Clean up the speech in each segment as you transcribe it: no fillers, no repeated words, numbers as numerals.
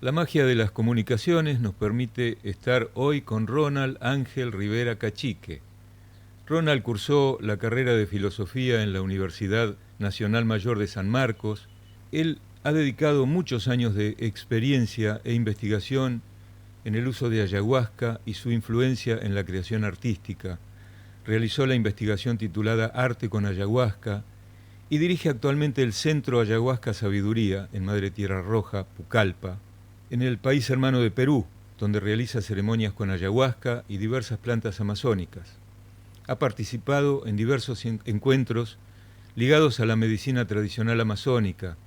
La magia de las comunicaciones nos permite estar hoy con Ronald Ángel Rivera Cachique. Ronald cursó la carrera de filosofía en la Universidad Nacional Mayor de San Marcos. Él ha dedicado muchos años de experiencia e investigación en el uso de ayahuasca y su influencia en la creación artística. Realizó la investigación titulada Arte con Ayahuasca y dirige actualmente el Centro Ayahuasca Sabiduría en Madre Tierra Roja, Pucallpa, en el país hermano de Perú, donde realiza ceremonias con ayahuasca y diversas plantas amazónicas. Ha participado en diversos encuentros ligados a la medicina tradicional amazónica.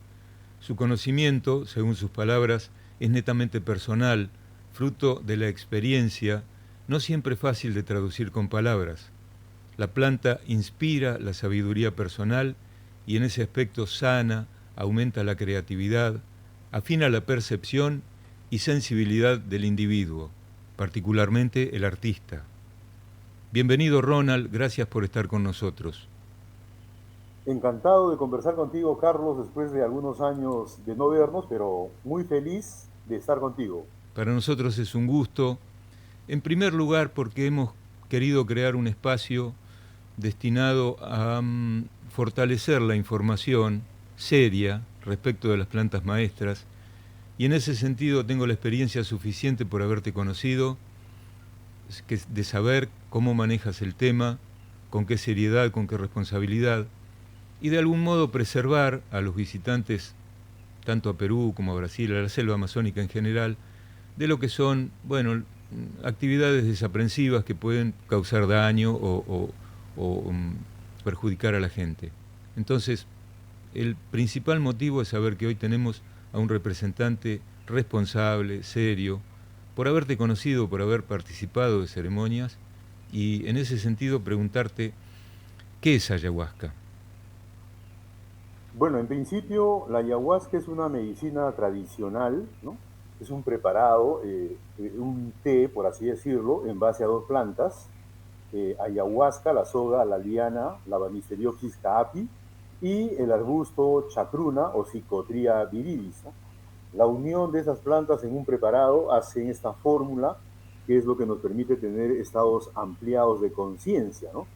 Su conocimiento, según sus palabras, es netamente personal, fruto de la experiencia, no siempre fácil de traducir con palabras. La planta inspira la sabiduría personal y en ese aspecto sana, aumenta la creatividad, afina la percepción y sensibilidad del individuo, particularmente el artista. Bienvenido, Ronald, gracias por estar con nosotros. Encantado de conversar contigo, Carlos, después de algunos años de no vernos, pero muy feliz de estar contigo. Para nosotros es un gusto, en primer lugar porque hemos querido crear un espacio destinado a fortalecer la información seria respecto de las plantas maestras, y en ese sentido tengo la experiencia suficiente por haberte conocido, de saber cómo manejas el tema, con qué seriedad, con qué responsabilidad, y de algún modo preservar a los visitantes, tanto a Perú como a Brasil, a la selva amazónica en general, de lo que son, bueno, actividades desaprensivas que pueden causar daño o perjudicar a la gente. Entonces, el principal motivo es saber que hoy tenemos a un representante responsable, serio, por haberte conocido, por haber participado de ceremonias, y en ese sentido preguntarte, ¿qué es ayahuasca? Bueno, en principio, la ayahuasca es una medicina tradicional, ¿no? Es un preparado, un té, por así decirlo, en base a dos plantas, ayahuasca, la soga, la liana, la Banisteriopsis caapi, y el arbusto chacruna o Psychotria viridis, ¿no? La unión de esas plantas en un preparado hace esta fórmula, que es lo que nos permite tener estados ampliados de conciencia, ¿no?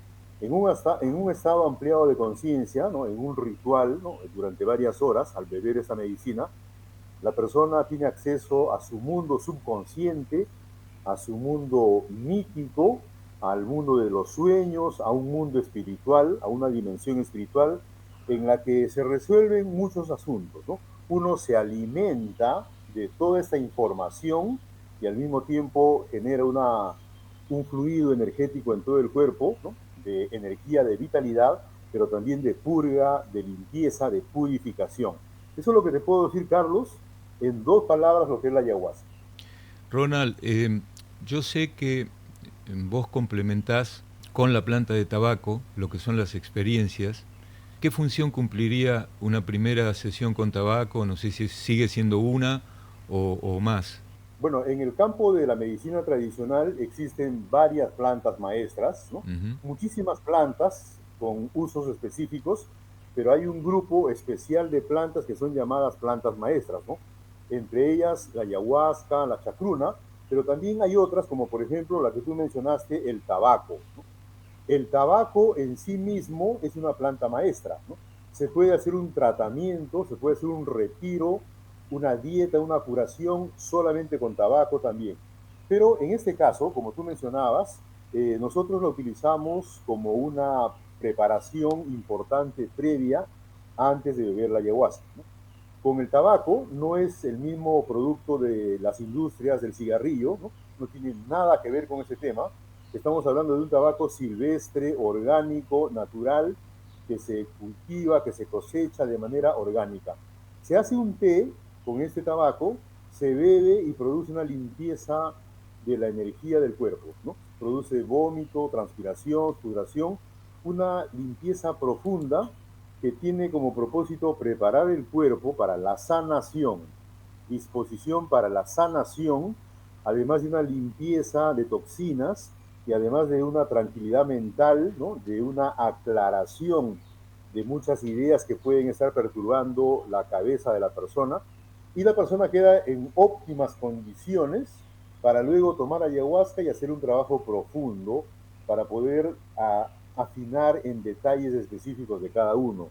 En un estado ampliado de conciencia, ¿no? En un ritual, ¿no? Durante varias horas, al beber esa medicina, la persona tiene acceso a su mundo subconsciente, a su mundo mítico, al mundo de los sueños, a un mundo espiritual, a una dimensión espiritual en la que se resuelven muchos asuntos, ¿no? Uno se alimenta de toda esta información y al mismo tiempo genera un fluido energético en todo el cuerpo, ¿no? De energía, de vitalidad, pero también de purga, de limpieza, de purificación. Eso es lo que te puedo decir, Carlos, en dos palabras, lo que es la ayahuasca. Ronald, yo sé que vos complementás con la planta de tabaco lo que son las experiencias. ¿Qué función cumpliría una primera sesión con tabaco? No sé si sigue siendo una o más. Bueno, en el campo de la medicina tradicional existen varias plantas maestras, ¿no? Ujú. Muchísimas plantas con usos específicos, pero hay un grupo especial de plantas que son llamadas plantas maestras, ¿no? Entre ellas la ayahuasca, la chacruna, pero también hay otras como por ejemplo la que tú mencionaste, el tabaco, ¿no? El tabaco en sí mismo es una planta maestra, ¿no? Se puede hacer un tratamiento, se puede hacer un retiro, una dieta, una curación solamente con tabaco también. Pero en este caso, como tú mencionabas, nosotros lo utilizamos como una preparación importante previa antes de beber la ayahuasca, ¿no? Con el tabaco no es el mismo producto de las industrias del cigarrillo, ¿no? No tiene nada que ver con ese tema. Estamos hablando de un tabaco silvestre, orgánico, natural, que se cultiva, que se cosecha de manera orgánica. Se hace un té con este tabaco, se bebe y produce una limpieza de la energía del cuerpo, ¿no? Produce vómito, transpiración, sudoración, una limpieza profunda que tiene como propósito preparar el cuerpo para la sanación, disposición para la sanación, además de una limpieza de toxinas y además de una tranquilidad mental, ¿no? De una aclaración de muchas ideas que pueden estar perturbando la cabeza de la persona. y la persona queda en óptimas condiciones para luego tomar ayahuasca y hacer un trabajo profundo para poder afinar en detalles específicos de cada uno.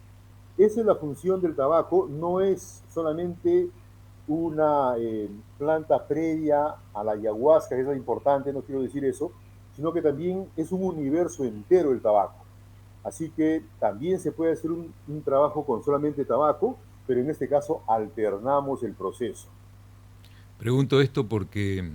Esa es la función del tabaco, no es solamente una planta previa a la ayahuasca, que es la importante, no quiero decir eso, sino que también es un universo entero el tabaco. Así que también se puede hacer un trabajo con solamente tabaco, pero en este caso alternamos el proceso. Pregunto esto porque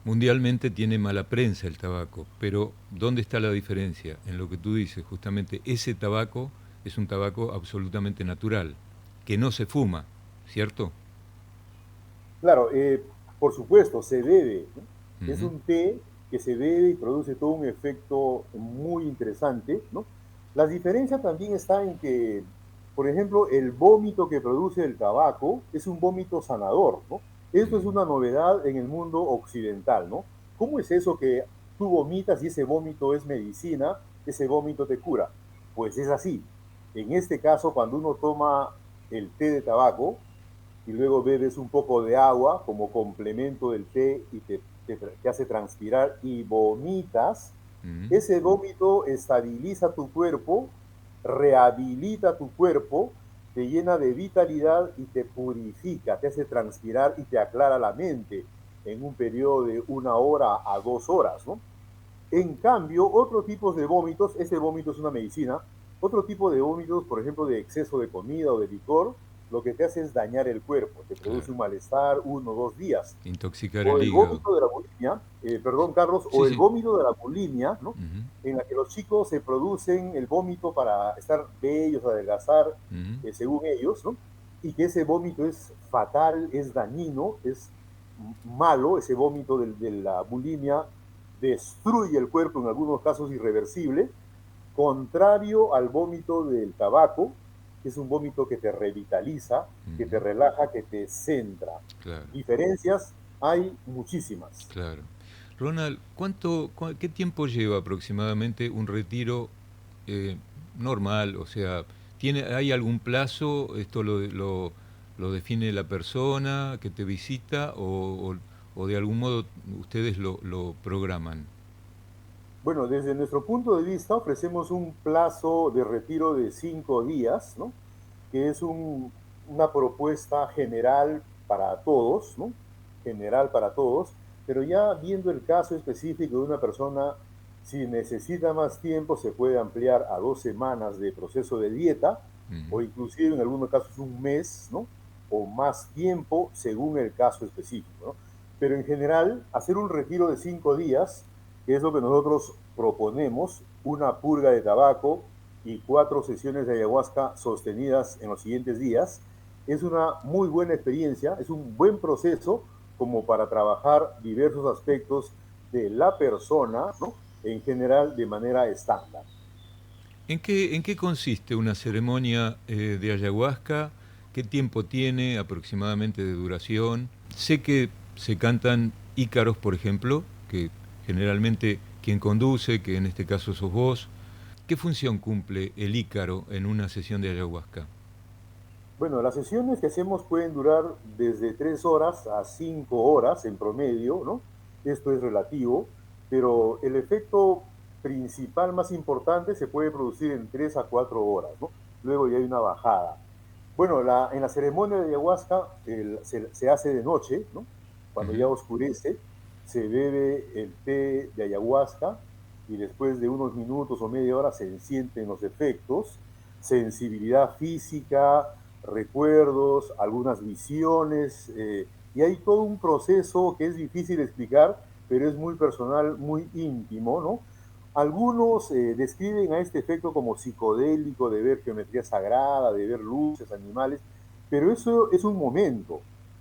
mundialmente tiene mala prensa el tabaco, pero ¿dónde está la diferencia? En lo que tú dices, justamente ese tabaco es un tabaco absolutamente natural, que no se fuma, ¿cierto? Claro, por supuesto, se bebe, ¿no? Es Ujú. un té que se bebe y produce todo un efecto muy interesante, ¿no? La diferencia también está en que, por ejemplo, el vómito que produce el tabaco es un vómito sanador, ¿no? Esto es Mm. una novedad en el mundo occidental, ¿no? ¿Cómo es eso que tú vomitas y ese vómito es medicina, ese vómito te cura? Pues es así. En este caso, cuando uno toma el té de tabaco, y luego bebes un poco de agua como complemento del té y te hace transpirar y vomitas, Mm. ese vómito estabiliza tu cuerpo, rehabilita tu cuerpo, te llena de vitalidad y te purifica, te hace transpirar y te aclara la mente en un periodo de 1 hora a 2 horas, ¿no? En cambio, otro tipo de vómitos, ese vómito es una medicina, otro tipo de vómitos, por ejemplo, de exceso de comida o de licor, lo que te hace es dañar el cuerpo, te produce Claro, un malestar 1 o 2 días. intoxicar O el el hígado. vómito de la bulimia, perdón Carlos, Sí, o el sí. vómito de la bulimia, ¿no? Ujú. En la que los chicos se producen el vómito para estar bellos, adelgazar, Ujú. según ellos, ¿no? Y que ese vómito es fatal, es dañino, es malo, ese vómito de la bulimia destruye el cuerpo, en algunos casos irreversible, contrario al vómito del tabaco, que es un vómito que te revitaliza, que te Ujú. relaja, que te centra. Claro, Diferencias hay muchísimas. claro. Ronald, ¿qué tiempo lleva aproximadamente un retiro eh, normal? O sea, ¿hay algún plazo? ¿Esto lo define la persona que te visita o de algún modo ustedes lo programan? Bueno, desde nuestro punto de vista ofrecemos un plazo de retiro de 5 días, ¿no? Que es una propuesta general para todos, ¿no? General para todos, pero ya viendo el caso específico de una persona, si necesita más tiempo, se puede ampliar a 2 semanas de proceso de dieta, Ujú. o inclusive en algunos casos un mes, ¿no? O más tiempo según el caso específico, ¿no? Pero en general, hacer un retiro de 5 días, que es lo que nosotros proponemos, una purga de tabaco, y 4 sesiones de ayahuasca sostenidas en los siguientes días, es una muy buena experiencia, es un buen proceso como para trabajar diversos aspectos de la persona, ¿no? En general de manera estándar. ¿En qué consiste una ceremonia de ayahuasca? ¿Qué tiempo tiene aproximadamente de duración? Sé que se cantan ícaros, por ejemplo, que generalmente quien conduce, que en este caso sos vos. ¿Qué función cumple el ícaro en una sesión de ayahuasca? Bueno, las sesiones que hacemos pueden durar desde 3 horas a 5 horas en promedio, ¿no? Esto es relativo, pero el efecto principal más importante se puede producir en 3 a 4 horas, ¿no? Luego ya hay una bajada. Bueno, en la ceremonia de ayahuasca se hace de noche, ¿no? Cuando Ujú. ya oscurece, se bebe el té de ayahuasca y después de unos minutos o media hora se sienten los efectos, sensibilidad física, recuerdos, algunas visiones, y hay todo un proceso que es difícil de explicar, pero es muy personal, muy íntimo, ¿no? Algunos describen a este efecto como psicodélico, de ver geometría sagrada, de ver luces, animales, pero eso es un momento.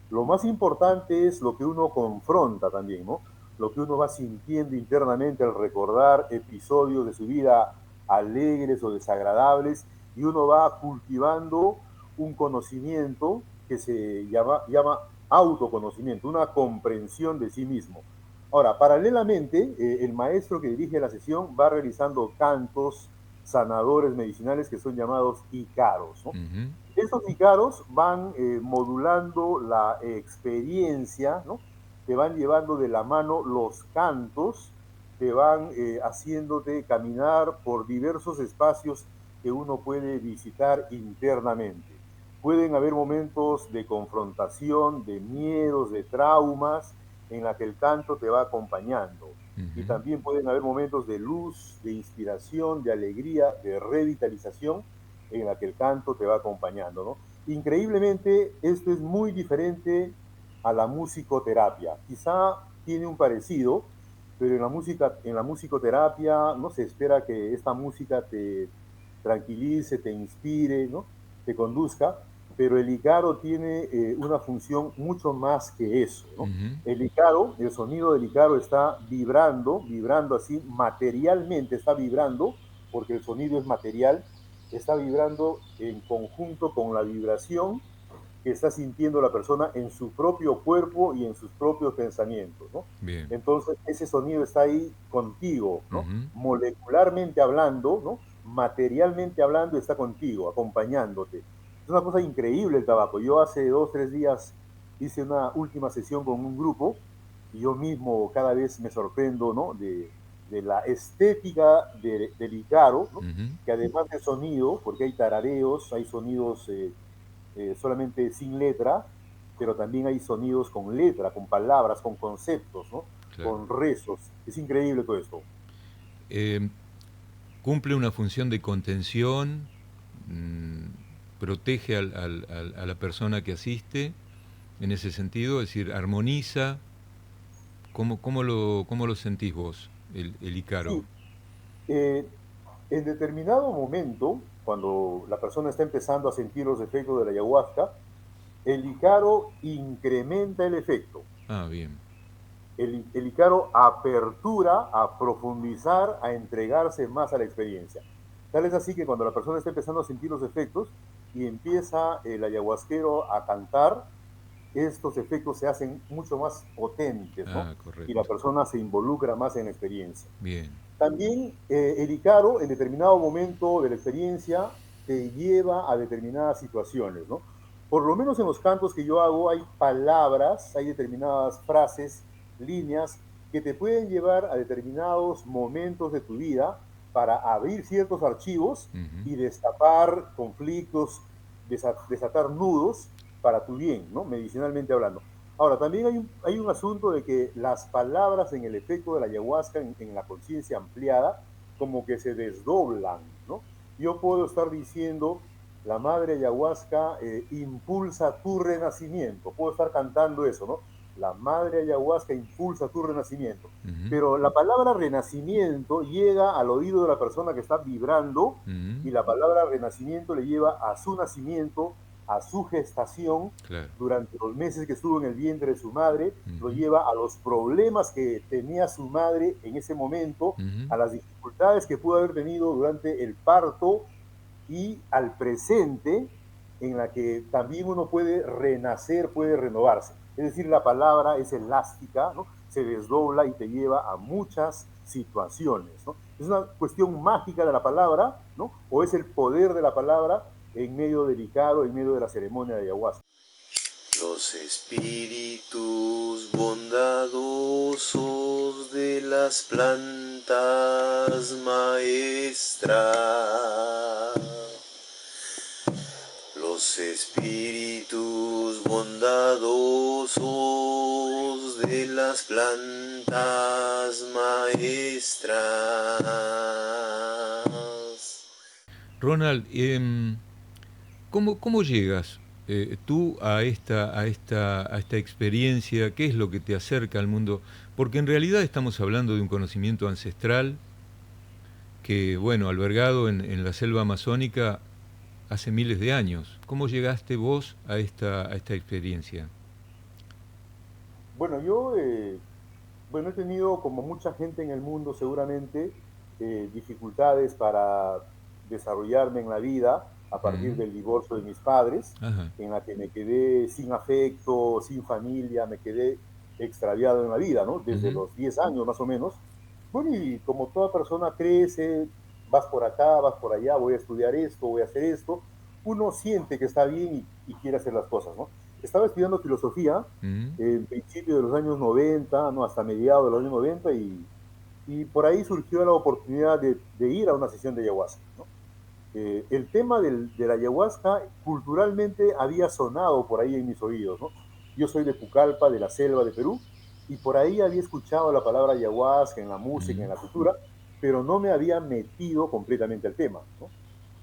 Lo más importante es lo que uno confronta también, ¿no? Lo que uno va sintiendo internamente al recordar episodios de su vida alegres o desagradables, y uno va cultivando un conocimiento que se llama autoconocimiento, una comprensión de sí mismo. Ahora, paralelamente, el maestro que dirige la sesión va realizando cantos sanadores medicinales que son llamados ícaros, ¿no? Ujú. Estos ícaros van modulando la experiencia, ¿no? Te van llevando de la mano los cantos, te van haciéndote caminar por diversos espacios que uno puede visitar internamente. Pueden haber momentos de confrontación, de miedos, de traumas, en la que el canto te va acompañando. Y Ujú. también pueden haber momentos de luz, de inspiración, de alegría, de revitalización, en la que el canto te va acompañando, ¿no? Increíblemente, esto es muy diferente a la musicoterapia. Quizá tiene un parecido, pero en la musicoterapia no se espera que esta música te tranquilice, te inspire, ¿no? Te conduzca, pero el ícaro tiene una función mucho más que eso, ¿no? Ujú. El ícaro, el sonido del ícaro está vibrando, vibrando así, materialmente está vibrando, porque el sonido es material, está vibrando en conjunto con la vibración que está sintiendo la persona en su propio cuerpo y en sus propios pensamientos, ¿no? Bien. Entonces, ese sonido está ahí contigo, ¿no? Ujú. Molecularmente hablando, ¿no? Materialmente hablando, está contigo, acompañándote. Es una cosa increíble el tabaco. Yo hace 2, 3 días hice una última sesión con un grupo y yo mismo cada vez me sorprendo, ¿no? De la estética del ícaro, ¿no? Ujú. Que además del sonido, porque hay tarareos, hay sonidos solamente sin letra, pero también hay sonidos con letra, con palabras, con conceptos, ¿no? Claro. Con rezos. Es increíble todo esto. Eh, Cumple una función de contención, protege a la persona que asiste en ese sentido, es decir, armoniza. Cómo lo sentís vos, el ícaro? Sí, eh, en determinado momento, cuando la persona está empezando a sentir los efectos de la ayahuasca, el ícaro incrementa el efecto. Ah, bien. El ícaro apertura a profundizar, a entregarse más a la experiencia. Tal es así que cuando la persona está empezando a sentir los efectos y empieza el ayahuasquero a cantar, estos efectos se hacen mucho más potentes, ¿no? Ah, Y la correcto. persona se involucra más en la experiencia. Bien. También el ícaro, en determinado momento de la experiencia, te lleva a determinadas situaciones, ¿no? Por lo menos en los cantos que yo hago hay palabras, hay determinadas frases, líneas que te pueden llevar a determinados momentos de tu vida para abrir ciertos archivos Ujú. y destapar conflictos, desatar nudos para tu bien, ¿no? Medicinalmente hablando. Ahora, también hay un asunto de que las palabras en el efecto de la ayahuasca, en la conciencia ampliada, como que se desdoblan, ¿no? Yo puedo estar diciendo, la madre ayahuasca impulsa tu renacimiento, puedo estar cantando eso, ¿no? La madre ayahuasca impulsa tu renacimiento. Ujú. Pero la palabra renacimiento llega al oído de la persona que está vibrando Ujú. y la palabra renacimiento le lleva a su nacimiento, a su gestación, Claro. durante los meses que estuvo en el vientre de su madre, lo Ujú. lleva a los problemas que tenía su madre en ese momento, Ujú. a las dificultades que pudo haber tenido durante el parto y al presente en la que también uno puede renacer, puede renovarse. Es decir, la palabra es elástica, ¿no? Se desdobla y te lleva a muchas situaciones, ¿no? Es una cuestión mágica de la palabra, ¿no? O es el poder de la palabra en medio delicado, en medio de la ceremonia de ayahuasca. Los espíritus bondadosos de las plantas maestras. Los espíritus bondadosos de las plantas maestras. Ronald, ¿cómo llegas tú a esta experiencia? ¿Qué es lo que te acerca al mundo? Porque en realidad estamos hablando de un conocimiento ancestral que, bueno, albergado en la selva amazónica hace miles de años. ¿Cómo llegaste vos a esta experiencia? Bueno, yo bueno, he tenido, como mucha gente en el mundo seguramente, dificultades para desarrollarme en la vida a partir Mm. del divorcio de mis padres, Ajá. en la que me quedé sin afecto, sin familia, me quedé extraviado en la vida, ¿no? Desde Ujú. los 10 años más o menos. Bueno, y como toda persona crece, vas por acá, vas por allá, voy a estudiar esto, voy a hacer esto, uno siente que está bien y quiere hacer las cosas, ¿no? Estaba estudiando filosofía Mm, en principio de los años 90, ¿no? Hasta mediados de los años 90 y por ahí surgió la oportunidad de ir a una sesión de ayahuasca, ¿no? El tema de la ayahuasca culturalmente había sonado por ahí en mis oídos, ¿no? Yo soy de Pucallpa, de la selva de Perú, y por ahí había escuchado la palabra ayahuasca en la música, en mm, la cultura, pero no me había metido completamente al tema, ¿no?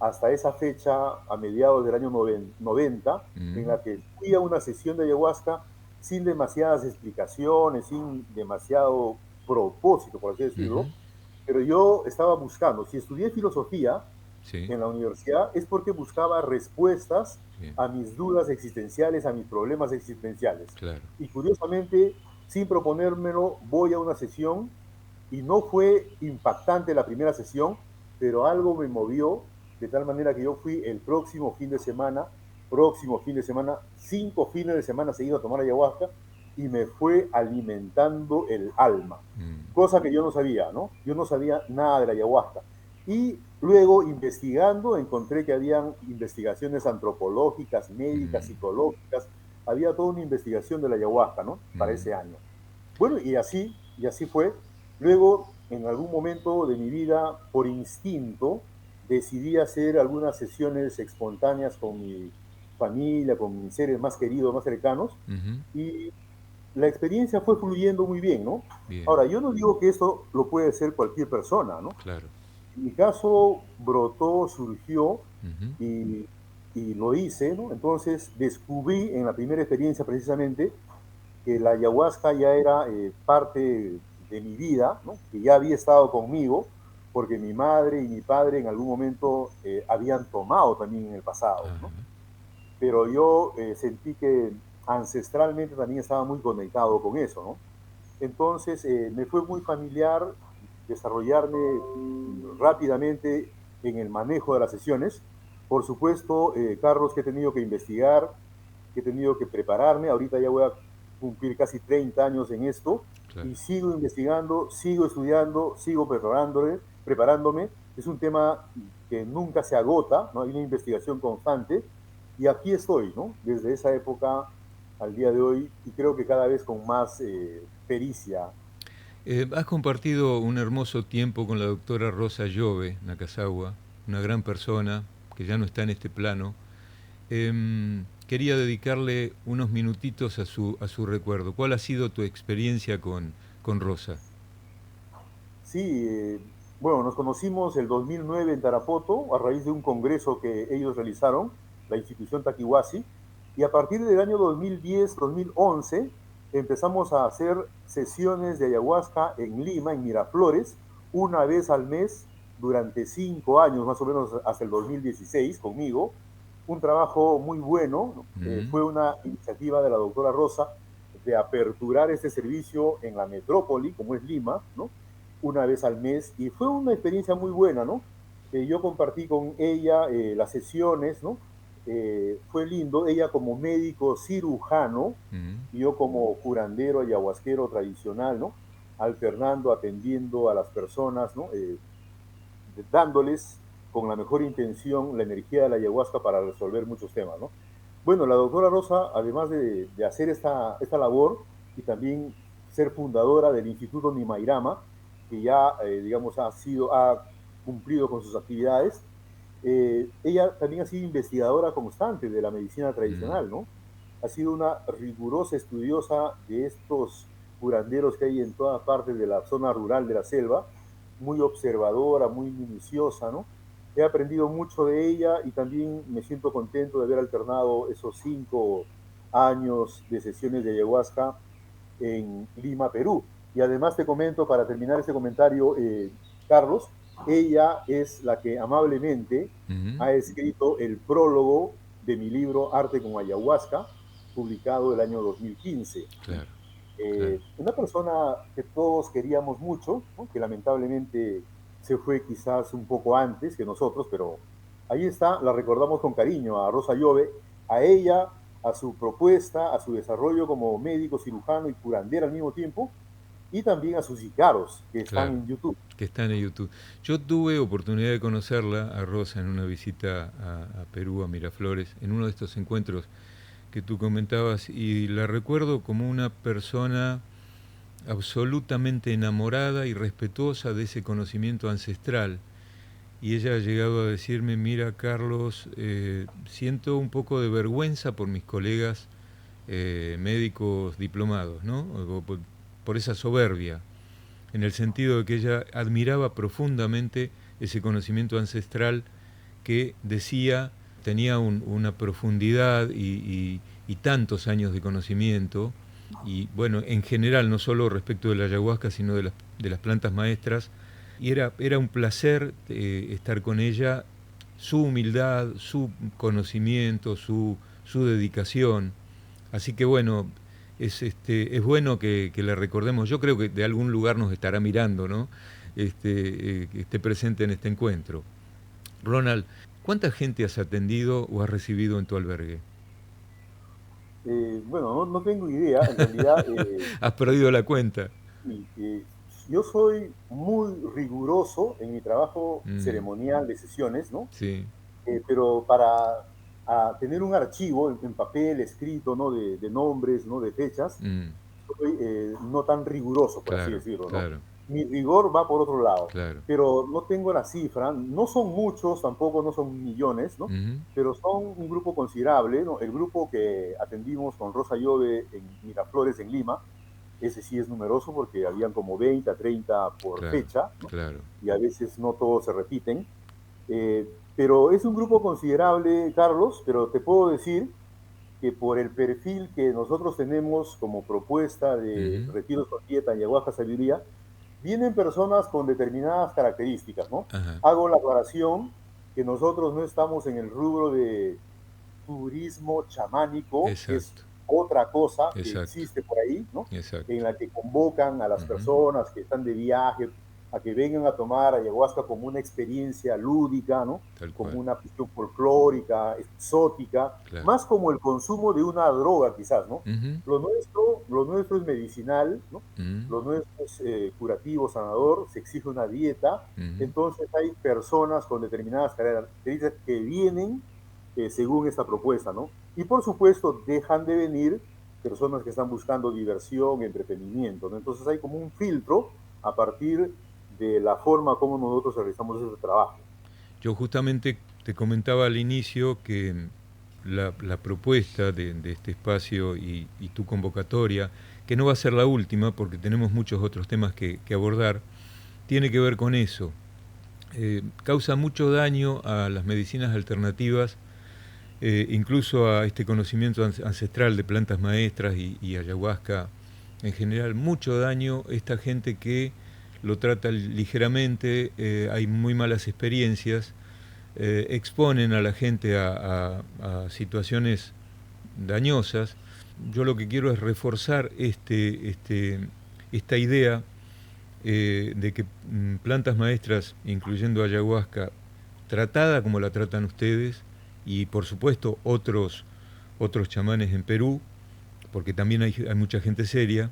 Hasta esa fecha, a mediados del año 90, en mm, la que fui a una sesión de ayahuasca sin demasiadas explicaciones, sin demasiado propósito, por así decirlo, ujú, pero yo estaba buscando, si estudié filosofía, sí, en la universidad es porque buscaba respuestas bien, a mis dudas existenciales, a mis problemas existenciales. claro. Y curiosamente, sin proponérmelo, voy a una sesión y no fue impactante la primera sesión, pero algo me movió de tal manera que yo fui el próximo fin de semana, 5 fines de semana seguidos a tomar ayahuasca y me fue alimentando el alma, Mm, cosa que yo no sabía, ¿no? Yo no sabía nada de la ayahuasca. Y luego, investigando, encontré que habían investigaciones antropológicas, médicas, mm, psicológicas, había toda una investigación de la ayahuasca, ¿no? Para mm, ese año. Bueno, y así fue. Luego, en algún momento de mi vida, por instinto, decidí hacer algunas sesiones espontáneas con mi familia, con mis seres más queridos, más cercanos, ujú, y la experiencia fue fluyendo muy bien, ¿no? bien, Ahora, yo no digo que esto lo puede hacer cualquier persona, ¿no? claro. En mi caso brotó, surgió Ujú, y, y lo hice, ¿no? Entonces descubrí en la primera experiencia precisamente que la ayahuasca ya era parte de mi vida, ¿no? Que ya había estado conmigo, porque mi madre y mi padre en algún momento habían tomado también en el pasado, ¿no? ajá, Pero yo sentí que ancestralmente también estaba muy conectado con eso, ¿no? Entonces me fue muy familiar desarrollarme rápidamente en el manejo de las sesiones. Por supuesto, Carlos, que he tenido que investigar, que he tenido que prepararme. Ahorita ya voy a cumplir casi 30 años en esto claro. y sigo investigando, sigo estudiando, sigo preparándome. Es un tema que nunca se agota, ¿no? Hay una investigación constante y aquí estoy, ¿no? Desde esa época al día de hoy y creo que cada vez con más pericia. Has compartido un hermoso tiempo con la doctora Rosa Llove Nakazawa, una gran persona que ya no está en este plano. Quería dedicarle unos minutitos a su recuerdo. ¿Cuál ha sido tu experiencia con Rosa? Sí, bueno, nos conocimos el 2009 en Tarapoto a raíz de un congreso que ellos realizaron, la institución Taquihuasi, y a partir del año 2010-2011 empezamos a hacer sesiones de ayahuasca en Lima, en Miraflores, una vez al mes durante 5 años, más o menos hasta el 2016 conmigo. Un trabajo muy bueno, Mm, fue una iniciativa de la doctora Rosa de aperturar este servicio en la metrópoli, como es Lima, ¿no? Una vez al mes y fue una experiencia muy buena, ¿no? Yo compartí con ella las sesiones, ¿no? Fue lindo, ella como médico cirujano mm, y yo como curandero ayahuasquero tradicional, ¿no? Alternando, atendiendo a las personas, ¿no? Dándoles con la mejor intención la energía de la ayahuasca para resolver muchos temas, ¿no? Bueno, la doctora Rosa, además de hacer esta labor y también ser fundadora del Instituto Nimairama, que ya, digamos, ha cumplido con sus actividades, ella también ha sido investigadora constante de la medicina mm, tradicional, ¿no? Ha sido una rigurosa estudiosa de estos curanderos que hay en todas partes de la zona rural de la selva, muy observadora, muy minuciosa, ¿no? He aprendido mucho de ella y también me siento contento de haber alternado esos 5 años de sesiones de ayahuasca en Lima, Perú. Y además te comento, para terminar este comentario, Carlos, ella es la que amablemente mm, ha escrito el prólogo de mi libro Arte con Ayahuasca, publicado el año 2015. ¿Sí? claro, claro. Una persona que todos queríamos mucho, ¿no? Que lamentablemente se fue quizás un poco antes que nosotros, pero ahí está, la recordamos con cariño a Rosa Llove, a ella, a su propuesta, a su desarrollo como médico, cirujano y curandera al mismo tiempo, y también a sus icaros que están claro, en YouTube. que están en YouTube. Yo tuve oportunidad de conocerla a Rosa en una visita a Perú, a Miraflores, en uno de estos encuentros que tú comentabas, y la recuerdo como una persona absolutamente enamorada y respetuosa de ese conocimiento ancestral. Y ella ha llegado a decirme, mira Carlos, siento un poco de vergüenza por mis colegas médicos diplomados, ¿no? Por esa soberbia, en el sentido de que ella admiraba profundamente ese conocimiento ancestral que decía tenía una profundidad y tantos años de conocimiento, y bueno, en general, no solo respecto de la ayahuasca, sino de las plantas maestras, y era un placer estar con ella, su humildad, su conocimiento, su dedicación. Así que bueno, es bueno que la recordemos. Yo creo que de algún lugar nos estará mirando, ¿no? Que esté presente en este encuentro. Ronald, ¿cuánta gente has atendido o has recibido en tu albergue? Bueno, no tengo idea, en realidad ¿Has perdido la cuenta? y, yo soy muy riguroso en mi trabajo Mm, ceremonial de sesiones, ¿no? sí. Pero para tener un archivo en papel escrito, ¿no? De nombres, ¿no? De fechas, Mm, soy no tan riguroso, por así claro, decirlo, ¿no? claro, Mi rigor va por otro lado, claro. pero no tengo la cifra, no son muchos, tampoco no son millones, ¿no? Ujú, Pero son un grupo considerable, ¿no? El grupo que atendimos con Rosa Llove en Miraflores, en Lima, ese sí es numeroso porque habían como 20 a 30 por claro, fecha, ¿no? claro. Y a veces no todos se repiten. Pero es un grupo considerable, Carlos, pero te puedo decir que por el perfil que nosotros tenemos como propuesta de Ujú, retiros con dieta, ayahuasca, sabiduría, vienen personas con determinadas características, ¿no? ajá, Hago la aclaración que nosotros no estamos en el rubro de turismo chamánico, que es exacto, otra cosa que exacto, existe por ahí, ¿no? En exacto. la que convocan a las Ujú, personas que están de viaje a que vengan a tomar ayahuasca como una experiencia lúdica, ¿no? tal Como cual, una cuestión folclórica, exótica, claro. más como el consumo de una droga quizás, ¿no? Ujú, Lo nuestro es medicinal, ¿no? ujú, Lo nuestro es curativo, sanador, se exige una dieta, ujú. entonces hay personas con determinadas características que vienen según esta propuesta, ¿no? Y por supuesto dejan de venir personas que están buscando diversión, entretenimiento, ¿no? Entonces hay como un filtro a partir de la forma como nosotros realizamos ese trabajo. Yo justamente te comentaba al inicio que la propuesta de este espacio y tu convocatoria, que no va a ser la última porque tenemos muchos otros temas que abordar, tiene que ver con eso. Causa mucho daño a las medicinas alternativas, incluso a este conocimiento ancestral de plantas maestras y ayahuasca en general, mucho daño esta gente que lo trata ligeramente, hay muy malas experiencias, exponen a la gente a situaciones dañosas. Yo lo que quiero es reforzar esta idea de que plantas maestras, incluyendo ayahuasca, tratada como la tratan ustedes, y por supuesto otros chamanes en Perú, porque también hay mucha gente seria,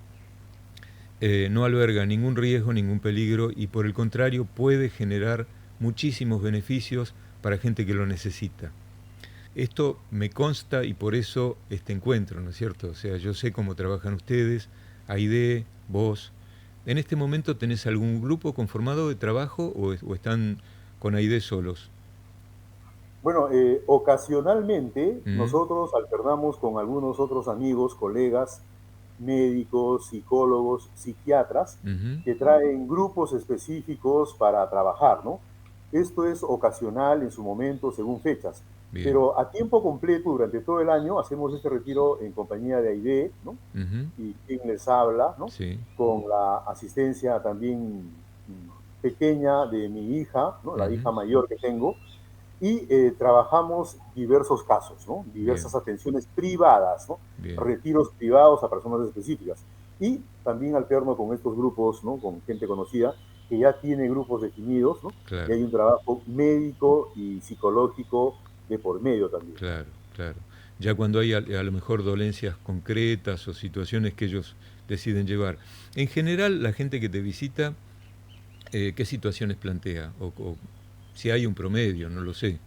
no alberga ningún riesgo, ningún peligro, y por el contrario puede generar muchísimos beneficios para gente que lo necesita. Esto me consta y por eso este encuentro, ¿no es cierto? O sea, yo sé cómo trabajan ustedes, Aide, vos. ¿En este momento tenés algún grupo conformado de trabajo o están con Aide solos? Bueno, ocasionalmente ¿Mm? nosotros alternamos con algunos otros amigos, colegas, médicos, psicólogos, psiquiatras, Ujú. que traen grupos específicos para trabajar, ¿no? Esto es ocasional en su momento, según fechas, Bien. pero a tiempo completo durante todo el año hacemos este retiro en compañía de AIDE, ¿no? Ujú. Y quien les habla, ¿no? Sí. Con la asistencia también pequeña de mi hija, ¿no? La Ujú. hija mayor que tengo, y trabajamos diversos casos, ¿no? Bien, Diversas atenciones privadas, ¿no? bien. Retiros privados a personas específicas. Y también alterno con estos grupos, ¿no? Con gente conocida que ya tiene grupos definidos, ¿no? Y Claro, hay un trabajo médico y psicológico de por medio también. claro, claro. ya cuando hay a lo mejor dolencias concretas o situaciones que ellos deciden llevar. En general, la gente que te visita, ¿qué situaciones plantea? O si hay un promedio, no lo sé.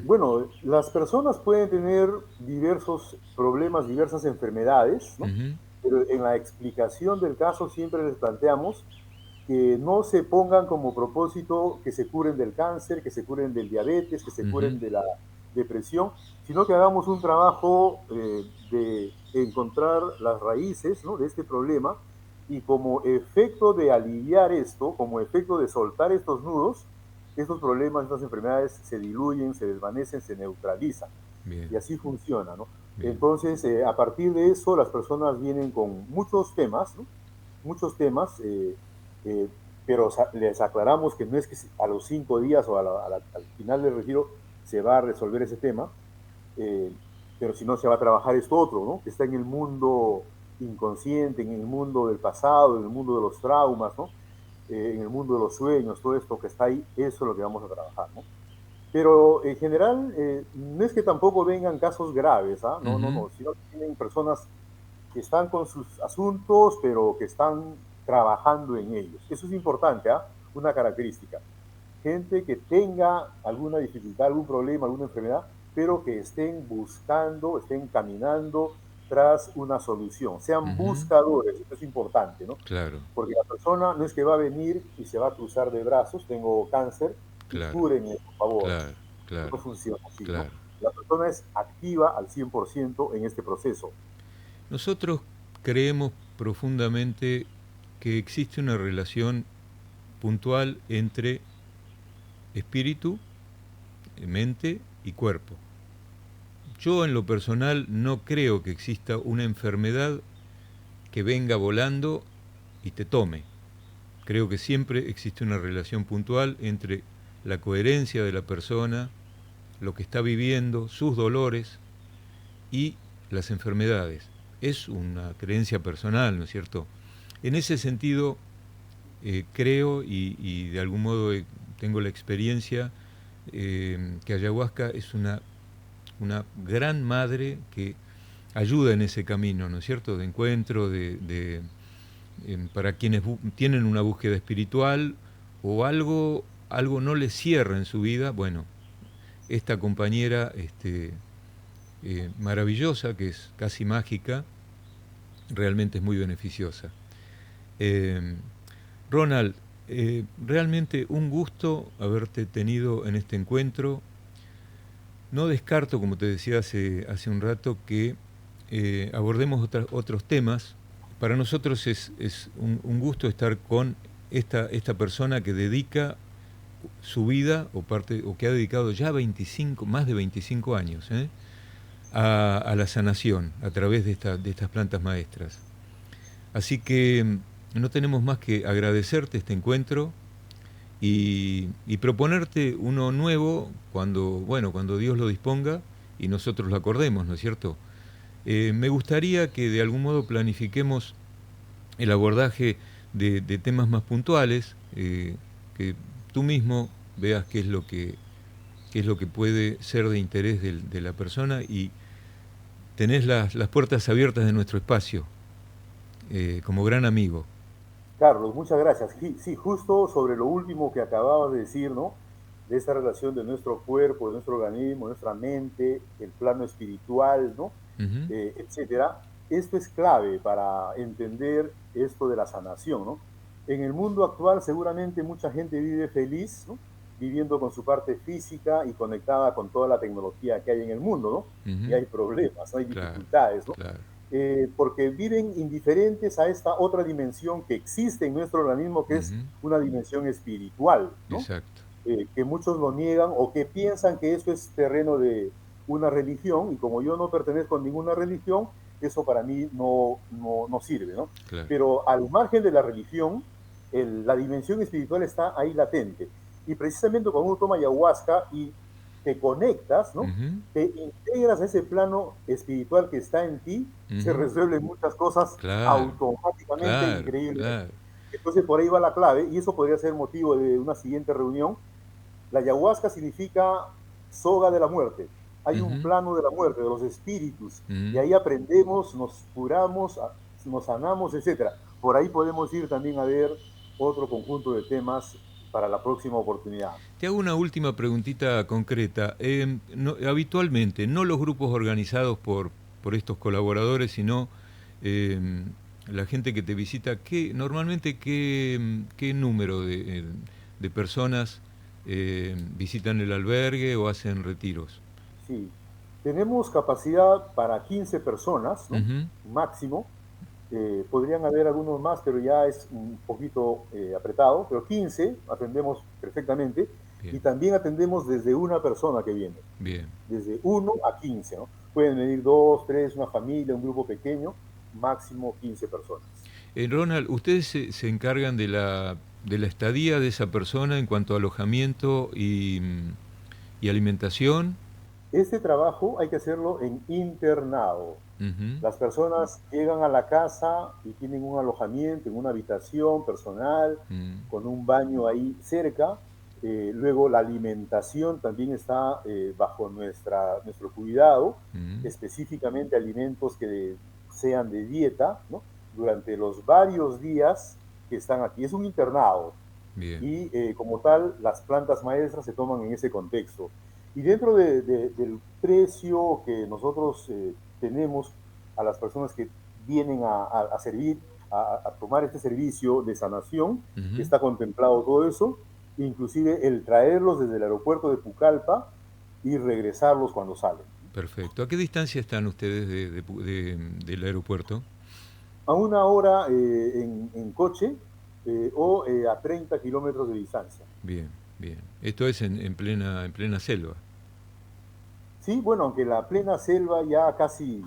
Bueno, las personas pueden tener diversos problemas, diversas enfermedades, ¿no? Ujú, Pero en la explicación del caso siempre les planteamos que no se pongan como propósito que se curen del cáncer, que se curen del diabetes, que se ujú, curen de la depresión, sino que hagamos un trabajo de encontrar las raíces, ¿no?, de este problema, y como efecto de aliviar esto, como efecto de soltar estos nudos, estos problemas, estas enfermedades se diluyen, se desvanecen, se neutralizan. bien, Y así funciona, ¿no? bien. Entonces, a partir de eso, las personas vienen con muchos temas, ¿no? Muchos temas, eh, pero les aclaramos que no es que a los 5 días o al final del retiro se va a resolver ese tema, eh, pero si no se va a trabajar esto otro, ¿no? Que está en el mundo inconsciente, en el mundo del pasado, en el mundo de los traumas, ¿no? En el mundo de los sueños, todo esto que está ahí, eso es lo que vamos a trabajar, ¿no? Pero en general, no es que tampoco vengan casos graves, ¿ah? No, no, Ujú, no, sino que tienen personas que están con sus asuntos, pero que están trabajando en ellos. Eso es importante, ¿ah? Una característica. Gente que tenga alguna dificultad, algún problema, alguna enfermedad, pero que estén buscando, estén caminando tras una solución. Sean ujú, buscadores, esto es importante, ¿no? claro, Porque la persona no es que va a venir y se va a cruzar de brazos, tengo cáncer, y claro, cúrenme, por favor. claro, No claro, funciona así, ¿no? claro. La persona es activa al 100% en este proceso. Nosotros creemos profundamente que existe una relación puntual entre espíritu, mente y cuerpo. Yo en lo personal no creo que exista una enfermedad que venga volando y te tome. Creo que siempre existe una relación puntual entre la coherencia de la persona, lo que está viviendo, sus dolores y las enfermedades. Es una creencia personal, ¿no es cierto? En ese sentido, creo y de algún modo tengo la experiencia que ayahuasca es una gran madre que ayuda en ese camino, ¿no es cierto?, de encuentro, para quienes tienen una búsqueda espiritual o algo no les cierra en su vida. Bueno, esta compañera maravillosa, que es casi mágica, realmente es muy beneficiosa. Eh, Ronald, realmente un gusto haberte tenido en este encuentro. No descarto, como te decía hace un rato, que abordemos otros temas. Para nosotros es un gusto estar con esta persona que dedica su vida o que ha dedicado ya 25, más de 25 años, a la sanación a través de estas plantas maestras. Así que no tenemos más que agradecerte este encuentro y proponerte uno nuevo cuando Dios lo disponga y nosotros lo acordemos, ¿no es cierto? Me gustaría que de algún modo planifiquemos el abordaje de temas más puntuales, que tú mismo veas qué es lo que puede ser de interés de la persona y tenés las puertas abiertas de nuestro espacio, como gran amigo. Carlos, muchas gracias. Sí, sí, justo sobre lo último que acababas de decir, ¿no? De esta relación de nuestro cuerpo, de nuestro organismo, de nuestra mente, el plano espiritual, ¿no? Ujú, Etcétera. Esto es clave para entender esto de la sanación, ¿no? En el mundo actual seguramente mucha gente vive feliz, ¿no? Viviendo con su parte física y conectada con toda la tecnología que hay en el mundo, ¿no? Y ujú, hay problemas, ¿no? Hay claro, dificultades, ¿no? claro. Porque viven indiferentes a esta otra dimensión que existe en nuestro organismo, que es Ujú, una dimensión espiritual, ¿no? exacto. Que muchos lo niegan o que piensan que eso es terreno de una religión, y como yo no pertenezco a ninguna religión, eso para mí no sirve, ¿no? Claro. Pero al margen de la religión, la dimensión espiritual está ahí latente. Y precisamente cuando uno toma ayahuasca y te conectas, ¿no? Ujú, Te integras a ese plano espiritual que está en ti, se ujú, resuelven muchas cosas claro, automáticamente, claro, increíblemente. claro. Entonces por ahí va la clave, y eso podría ser motivo de una siguiente reunión. La ayahuasca significa soga de la muerte. hay un plano de la muerte, de los espíritus, y ujú. ahí aprendemos, nos curamos, nos sanamos, etcétera. Por ahí podemos ir también a ver otro conjunto de temas para la próxima oportunidad. Te hago una última preguntita concreta. Habitualmente, no los grupos organizados por estos colaboradores, sino eh, la gente que te visita, normalmente qué número de personas visitan el albergue o hacen retiros? Sí, tenemos capacidad para 15 personas, ¿no? Ujú. Máximo. Podrían haber algunos más, pero ya es un poquito apretado, pero 15 atendemos perfectamente y Bien, también atendemos desde una persona que viene, bien. desde 1 a 15, ¿no? Pueden venir 2, 3, una familia, un grupo pequeño, máximo 15 personas. Ronald, ¿ustedes se encargan de la estadía de esa persona en cuanto a alojamiento y alimentación? Este trabajo hay que hacerlo en internado. Ujú, Las personas llegan a la casa y tienen un alojamiento en una habitación personal, mm, con un baño ahí cerca. Luego la alimentación también está bajo nuestro cuidado, mm. específicamente alimentos que sean de dieta, ¿no? Durante los varios días que están aquí. Es un internado Bien, y como tal las plantas maestras se toman en ese contexto. Y dentro del precio que nosotros tenemos a las personas que vienen a servir, a tomar este servicio de sanación, ujú, está contemplado todo eso, inclusive el traerlos desde el aeropuerto de Pucallpa y regresarlos cuando salen. perfecto. ¿A qué distancia están ustedes del aeropuerto? A 1 hora en coche o a 30 kilómetros de distancia. Bien, bien. Esto es en plena selva. Sí, bueno, aunque la plena selva ya casi,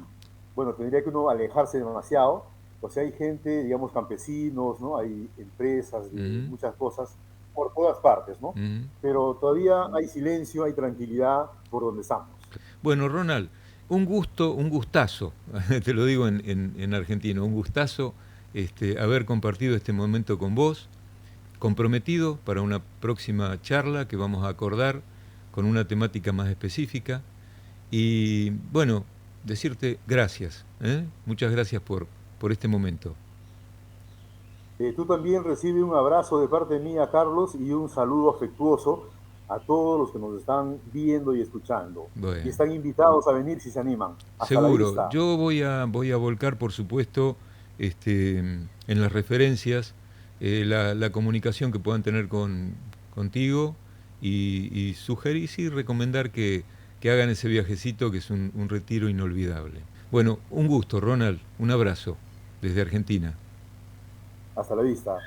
bueno, tendría que uno alejarse demasiado. O sea, hay gente, digamos, campesinos, ¿no? Hay empresas de Ujú, muchas cosas por todas partes, ¿no? ujú. Pero todavía hay silencio, hay tranquilidad por donde estamos. Bueno, Ronald, un gusto, un gustazo, te lo digo en argentino, un gustazo haber compartido este momento con vos, comprometido para una próxima charla que vamos a acordar con una temática más específica. Y bueno, decirte gracias, ¿eh? Muchas gracias por este momento. Tú también recibes un abrazo de parte mía, Carlos, y un saludo afectuoso a todos los que nos están viendo y escuchando. Y Bueno, están invitados a venir si se animan. Hasta la seguro, vista. yo voy a volcar, por supuesto, en las referencias, la comunicación que puedan tener contigo y sugerir, sí, recomendar que hagan ese viajecito que es un retiro inolvidable. Bueno, un gusto, Ronald, un abrazo desde Argentina. Hasta la vista.